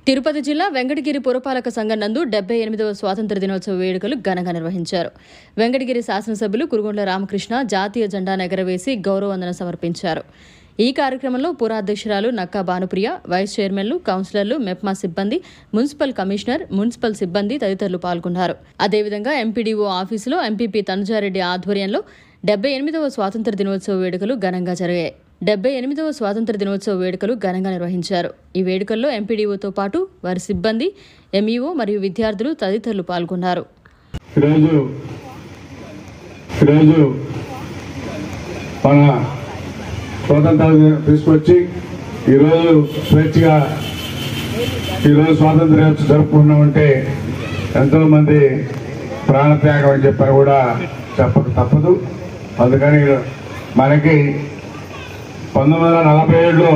తిరుపతి జిల్లా వెంకటగిరి పురపాలక సంఘం నందు 78వ స్వాతంత్ర దినోత్సవ వేడుకలు ఘనంగా నిర్వహించారు. వెంకటగిరి శాసనసభ్యులు కురుగుండ్ల రామకృష్ణ జాతీయ జెండాను ఎగరవేసి గౌరవవందన సమర్పించారు. ఈ కార్యక్రమంలో పురాధ్యక్షురాలు నక్కా భానుప్రియ, వైస్ చైర్మన్లు, కౌన్సిలర్లు, మెప్మా సిబ్బంది, మున్సిపల్ కమిషనర్, మున్సిపల్ సిబ్బంది తదితరులు పాల్గొన్నారు. అదేవిధంగా ఎంపీడీఓ ఆఫీసులో ఎంపీపీ తనుజారెడ్డి ఆధ్వర్యంలో 78వ స్వాతంత్ర దినోత్సవ వేడుకలు ఘనంగా జరిగాయి. 78వ స్వాతంత్ర దినోత్సవ వేడుకలు ఘనంగా నిర్వహించారు. ఈ వేడుకల్లో ఎంపీడీఓతో పాటు వారి సిబ్బంది, ఎంఈఓ మరియు విద్యార్థులు తదితరులు పాల్గొన్నారు. మన స్వాతంత్రాన్ని తీసుకొచ్చి ఈరోజు స్వేచ్ఛగా స్వాతంత్ర దినోత్సవం జరుపుకున్నామంటే ఎంతోమంది ప్రాణత్యాగం అని చెప్పని కూడా చెప్పక తప్పదు. అందుకని మనకి 1947లో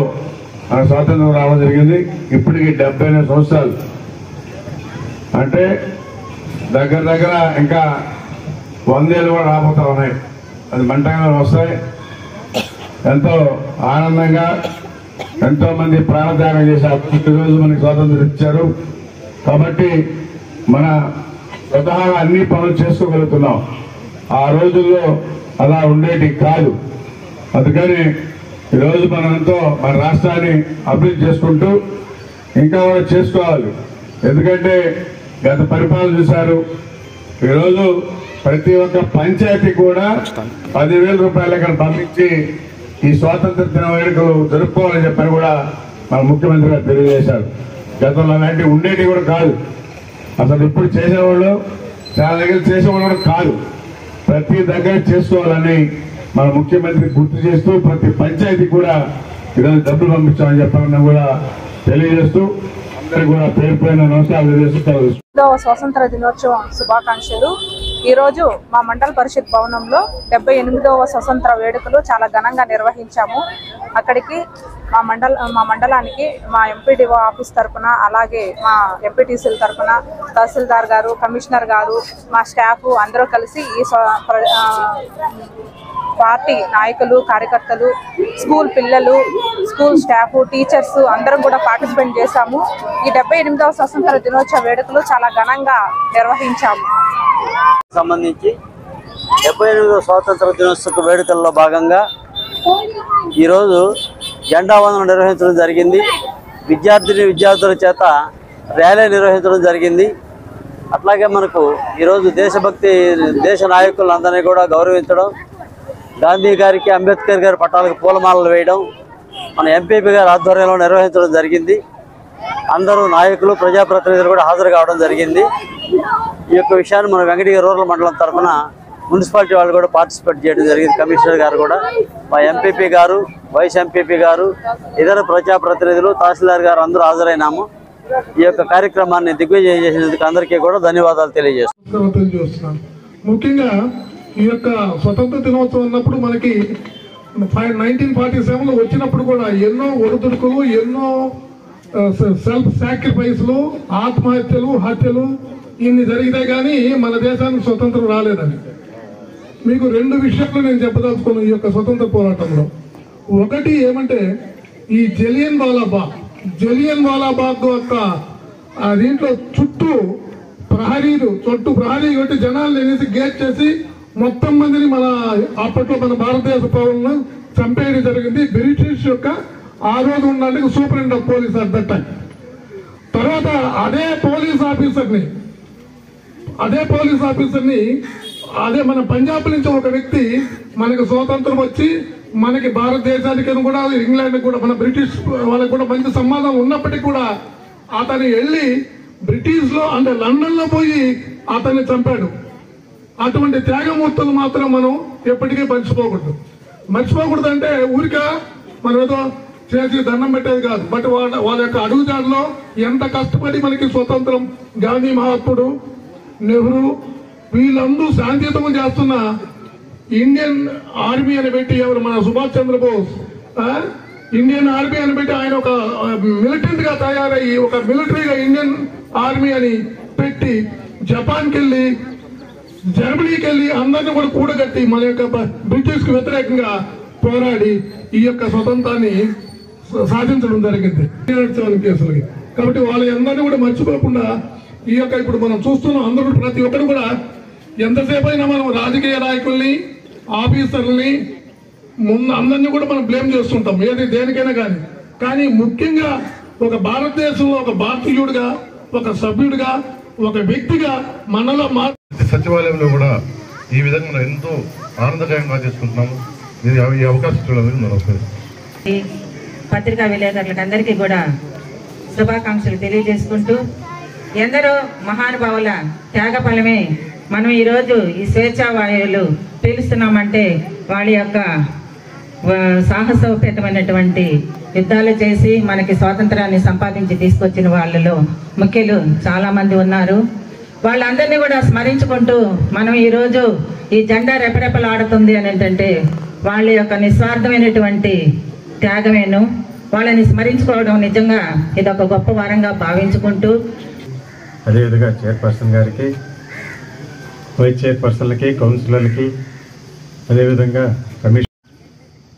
మన స్వాతంత్రం రావడం జరిగింది. ఇప్పటికి 78 సంవత్సరాలు అంటే దగ్గర ఇంకా 100 ఏళ్ళు కూడా రాబోతా ఉన్నాయి. అది మంటంగా వస్తాయి. ఎంతో ఆనందంగా ఎంతో మంది ప్రాణత్యాగం చేశారు. ఈరోజు మనకి స్వాతంత్రం ఇచ్చారు కాబట్టి మన స్వతహాగా అన్ని పనులు చేసుకోగలుగుతున్నాం. ఆ రోజుల్లో అలా ఉండేటి కాదు. అందుకని ఈరోజు మనంతో మన రాష్ట్రాన్ని అభివృద్ధి చేసుకుంటూ ఇంకా కూడా చేసుకోవాలి. ఎందుకంటే గత పరిపాలన చూశారు. ఈరోజు ప్రతి ఒక్క పంచాయతీ కూడా 10,000 రూపాయలు ఇక్కడ పంపించి ఈ స్వాతంత్ర దిన వేడుకలు జరుపుకోవాలని చెప్పని కూడా మన ముఖ్యమంత్రి గారు తెలియజేశారు. గతంలో అలాంటివి ఉండేటివి కూడా కాదు. అసలు ఇప్పుడు చేసేవాళ్ళు చాలా దగ్గర చేసేవాళ్ళు కూడా కాదు. ప్రతి దగ్గర చేసుకోవాలని మన ముఖ్యమంత్రి గుర్తు చేస్తూ ప్రతి పంచాయతీ కూడా ఈరోజు డబ్బులు పంపించామని చెప్పాలని కూడా తెలియజేస్తూ అందరికీ కూడా పేరు పైన నమస్కారాలు తెలియజేస్తూ స్వాతంత్ర దినోత్సవం శుభాకాంక్షలు. ఈరోజు మా మండల పరిషత్ భవనంలో 78వ స్వతంత్ర వేడుకలు చాలా ఘనంగా నిర్వహించాము. అక్కడికి మా మండలానికి మా ఎంపీడీఓ ఆఫీస్ తరఫున, అలాగే మా ఎంపీటీసీల తరఫున తహసీల్దార్ గారు, కమిషనర్ గారు, మా స్టాఫ్ అందరూ కలిసి ఈ పార్టీ నాయకులు, కార్యకర్తలు, స్కూల్ పిల్లలు, స్కూల్ స్టాఫ్, టీచర్స్ అందరం కూడా పార్టిసిపేట్ చేశాము. ఈ 78వ స్వతంత్ర దినోత్సవ వేడుకలు చాలా ఘనంగా నిర్వహించాము. సంబంధించి 78వ స్వాతంత్ర దినోత్సవ వేడుకల్లో భాగంగా ఈరోజు జెండా వందనం నిర్వహించడం జరిగింది. విద్యార్థుల చేత ర్యాలీ నిర్వహించడం జరిగింది. అట్లాగే మనకు ఈరోజు దేశ నాయకులందరినీ కూడా గౌరవించడం, గాంధీ గారికి, అంబేద్కర్ గారి పట్టాలకు పూలమాలలు వేయడం మన ఎంపీపీ గారి ఆధ్వర్యంలో నిర్వహించడం జరిగింది. అందరూ నాయకులు, ప్రజాప్రతినిధులు కూడా హాజరు కావడం జరిగింది. ఈ యొక్క విషయాన్ని మన వెంకటగిరి రూరల్ మండలం తరఫున మున్సిపాలిటీ వాళ్ళు కూడా పార్టిసిపేట్ చేయడం జరిగింది. కమిషనర్ గారు కూడా, మా ఎంపీపీ గారు, వైస్ ఎంపీపీ గారు, ఇతర ప్రజాప్రతినిధులు, తహసీల్దార్ గారు అందరూ హాజరైనాము. ఈ యొక్క కార్యక్రమాన్ని దిగ్విజయం చేసినందుకు అందరికీ కూడా ధన్యవాదాలు తెలియజేస్తున్నాను. ముఖ్యంగా ఈ యొక్క స్వతంత్ర దినోత్సవం ఉన్నప్పుడు మనకి 1947లో వచ్చినప్పుడు కూడా ఎన్నో ఒడిదుడుకులు, ఎన్నో సెల్ఫ్ సాక్రిఫైస్లు, ఆత్మహత్యలు, హత్యలు ఇన్ని జరిగితే కానీ మన దేశానికి స్వతంత్రం రాలేదని మీకు 2 విషయాలు నేను చెప్పదలుచుకున్నాను ఈ యొక్క స్వతంత్ర పోరాటంలో. ఒకటి ఏమంటే ఈ జలియన్ వాలాబాగ్ యొక్క దీంట్లో చుట్టూ ప్రహరీ కొట్టి జనాలు అనేసి గేట్ చేసి మొత్తం మందిని అప్పట్లో మన భారతదేశ పౌరులను చంపేయడం జరిగింది. బ్రిటిష్ యొక్క ఆ రోజు ఉన్నందుకు superintendent of police at that time. తర్వాత అదే పోలీస్ ఆఫీసర్ని అదే మన పంజాబ్ నుంచి ఒక వ్యక్తి మనకు స్వాతంత్రం వచ్చి మనకి భారతదేశానికి కూడా, ఇంగ్లాండ్కి కూడా, మన బ్రిటిష్ వాళ్ళకి కూడా మంచి సంబంధం ఉన్నప్పటికీ కూడా అతను వెళ్ళి బ్రిటిష్లో అంటే లండన్లో పోయి అతన్ని చంపాడు. అటువంటి త్యాగమూర్తులు మాత్రం మనం ఎప్పటికీ మర్చిపోకూడదు. అంటే ఊరిక మనం ఏదో చేసి దండం పెట్టేది కాదు. బట్ వాళ్ళ యొక్క అడుగుజాడలో ఎంత కష్టపడి మనకి స్వతంత్రం, గాంధీ మహాత్ముడు, నెహ్రూ వీళ్ళందరూ శాంతియుతం చేస్తున్న ఇండియన్ ఆర్మీ అని పెట్టి, ఎవరు మన సుభాష్ చంద్రబోస్ ఇండియన్ ఆర్మీ అని పెట్టి ఆయన ఒక మిలిటెంట్ గా తయారయ్యి ఒక మిలిటరీగా ఇండియన్ ఆర్మీ అని పెట్టి జపాన్కి వెళ్ళి, జర్మనీకి వెళ్ళి అందరినీ కూడా కూడగట్టి మన యొక్క బ్రిటిష్ కు వ్యతిరేకంగా పోరాడి ఈ యొక్క స్వతంత్రాన్ని సాధించడం జరిగింది కేసులకి. కాబట్టి వాళ్ళ అందరినీ కూడా మర్చిపోకుండా ఈ యొక్క ఇప్పుడు మనం చూస్తున్నాం, అందరూ ప్రతి ఒక్కరు కూడా ఎంతసేపు అయినా మనం రాజకీయ నాయకుల్ని, ఆఫీసర్లని ముందు అందరినీ కూడా మనం బ్లేమ్ చేస్తుంటాం, ఏది దేనికైనా కానీ ముఖ్యంగా ఒక భారతదేశంలో ఒక భారతీయుడిగా, ఒక సభ్యుడిగా, ఒక వ్యక్తిగా మనలో సచివాలయంలో కూడా ఈ విధంగా మనం ఎంతో ఆనందకరంగా చేసుకుంటున్నాము. ఈ అవకాశం చూడాలని పత్రికా విలేకరులకు అందరికీ కూడా శుభాకాంక్షలు తెలియజేసుకుంటూ, ఎందరో మహానుభావుల త్యాగ ఫలమే మనం ఈరోజు ఈ స్వేచ్ఛా వాయువులు పీలుస్తున్నామంటే వాళ్ళ యొక్క సాహసోపేతమైనటువంటి యుద్ధాలు చేసి మనకి స్వాతంత్రాన్ని సంపాదించి తీసుకొచ్చిన వాళ్ళలో ముఖ్యులు చాలామంది ఉన్నారు. వాళ్ళందరినీ కూడా స్మరించుకుంటూ మనం ఈరోజు ఈ జెండా రెపరెపలాడుతుంది అని ఏంటంటే వాళ్ళ యొక్క నిస్వార్థమైనటువంటి త్యాగమేను. వాళ్ళని స్మరించుకోవడం నిజంగా ఇదొక గొప్ప వరంగా భావించుకుంటూ, అదేవిధంగా చైర్పర్సన్ గారికి, వైస్ చైర్పర్సన్లకి, కౌన్సిలర్లకి, అదేవిధంగా కమిషన్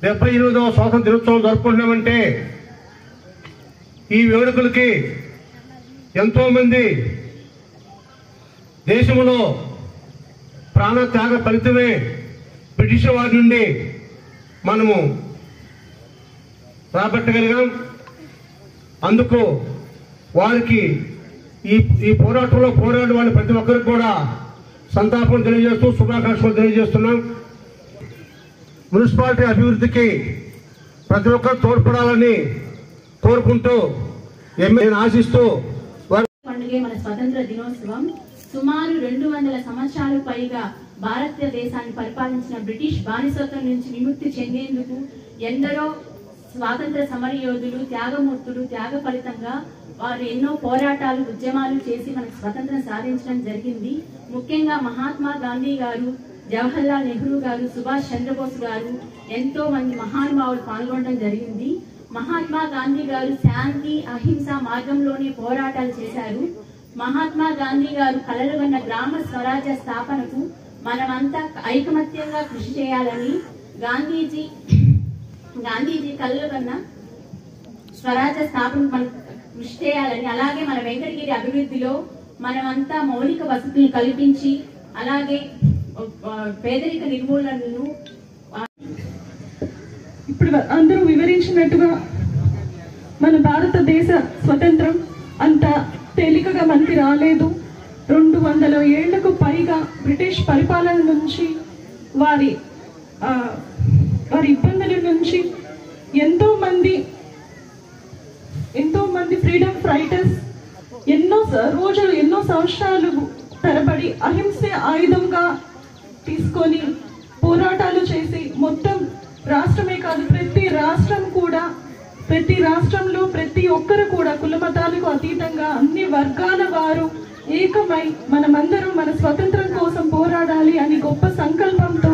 78వ స్వాతంత్ర దినోత్సవం జరుపుకుంటున్నామంటే ఈ వేడుకలకి ఎంతోమంది దేశంలో ప్రాణత్యాగ ఫలితమే బ్రిటిష్ వారి నుండి మనము రాబట్టగలిగాం. అందుకు వారికి ఈ పోరాటంలో పోరాడిన వాళ్ళు ప్రతి ఒక్కరికి కూడా సంతాపం తెలియజేస్తూ శుభాకాంక్షలు తెలియజేస్తున్నాం. మున్సిపాలిటీ అభివృద్ధికి ప్రతి ఒక్కరు తోడ్పడాలని కోరుకుంటూ నేను ఆశిస్తూ పండుగ మన స్వతంత్ర దినోత్సవం సుమారు 200 సంవత్సరాలు పైగా భారతదేశాన్ని పరిపాలించిన బ్రిటిష్ బానిసత్వం నుంచి విముక్తి చెందేందుకు ఎందరో స్వాతంత్ర సమరయోధులు, త్యాగమూర్తులు త్యాగ ఫలితంగా వారు ఎన్నో పోరాటాలు, ఉద్యమాలు చేసి మనకు స్వతంత్రం సాధించడం జరిగింది. ముఖ్యంగా మహాత్మా గాంధీ గారు, జవహర్లాల్ నెహ్రూ గారు, సుభాష్ చంద్రబోస్ గారు, ఎంతో మంది మహానుభావులు పాల్గొనడం జరిగింది. మహాత్మా గాంధీ గారు శాంతి, అహింస మార్గంలోనే పోరాటాలు చేశారు. మహాత్మా గాంధీ గారు కలలుగన్న గ్రామ స్వరాజ్య స్థాపనకు మనమంతా ఐకమత్యంగా కృషి చేయాలని గాంధీజీ కలలుగన్న స్వరాజ్య స్థాపనకు మనం కృషి చేయాలని, అలాగే మన వెంకటగిరి అభివృద్ధిలో మనమంతా మౌలిక వసతులు కల్పించి, అలాగే పేదరిక నిర్మూలనను ఇప్పుడు అందరూ వివరించినట్టుగా మన భారతదేశ స్వతంత్రం అంత తేలికగా మనకి రాలేదు. 200 ఏళ్లకు పైగా బ్రిటిష్ పరిపాలన నుంచి, వారి ఇబ్బందుల నుంచి ఎంతో మంది ఫ్రీడమ్ ఫైటర్స్ ఎన్నో సంవత్సరాలు తరబడి అహింసే ఆయుధంగా తీసుకొని పోరాటాలు చేసి, మొత్తం రాష్ట్రమే కాదు ప్రతి రాష్ట్రంలో ప్రతి ఒక్కరు కూడా కులమతాలకు అతీతంగా అన్ని వర్గాల వారు ఏకమై మనమందరం మన స్వతంత్రం కోసం పోరాడాలి అని గొప్ప సంకల్పంతో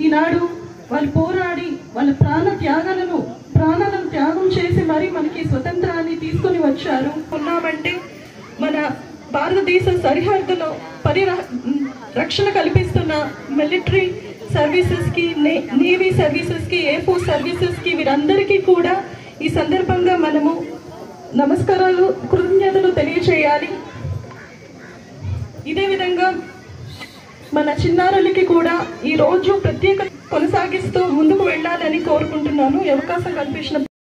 ఈనాడు వాళ్ళు పోరాడి వాళ్ళ ప్రాణాలను త్యాగం చేసి మరి మనకి స్వతంత్రాన్ని తీసుకొని వచ్చారు. ఉన్నామంటే మన భారతదేశ సరిహద్దులో రక్షణ కల్పిస్తున్న మిలిటరీ సర్వీసెస్కి, నేవీ సర్వీసెస్కి, ఎయిర్ ఫోర్స్ సర్వీసెస్కి, వీరందరికీ కూడా ఈ సందర్భంగా మనము నమస్కారాలు, కృతజ్ఞతలు తెలియచేయాలి. ఇదే విధంగా మన చిన్నారులకి కూడా ఈ రోజు ప్రత్యేక కొనసాగిస్తూ ముందుకు వెళ్ళాలని కోరుకుంటున్నాను. అవకాశం కల్పించిన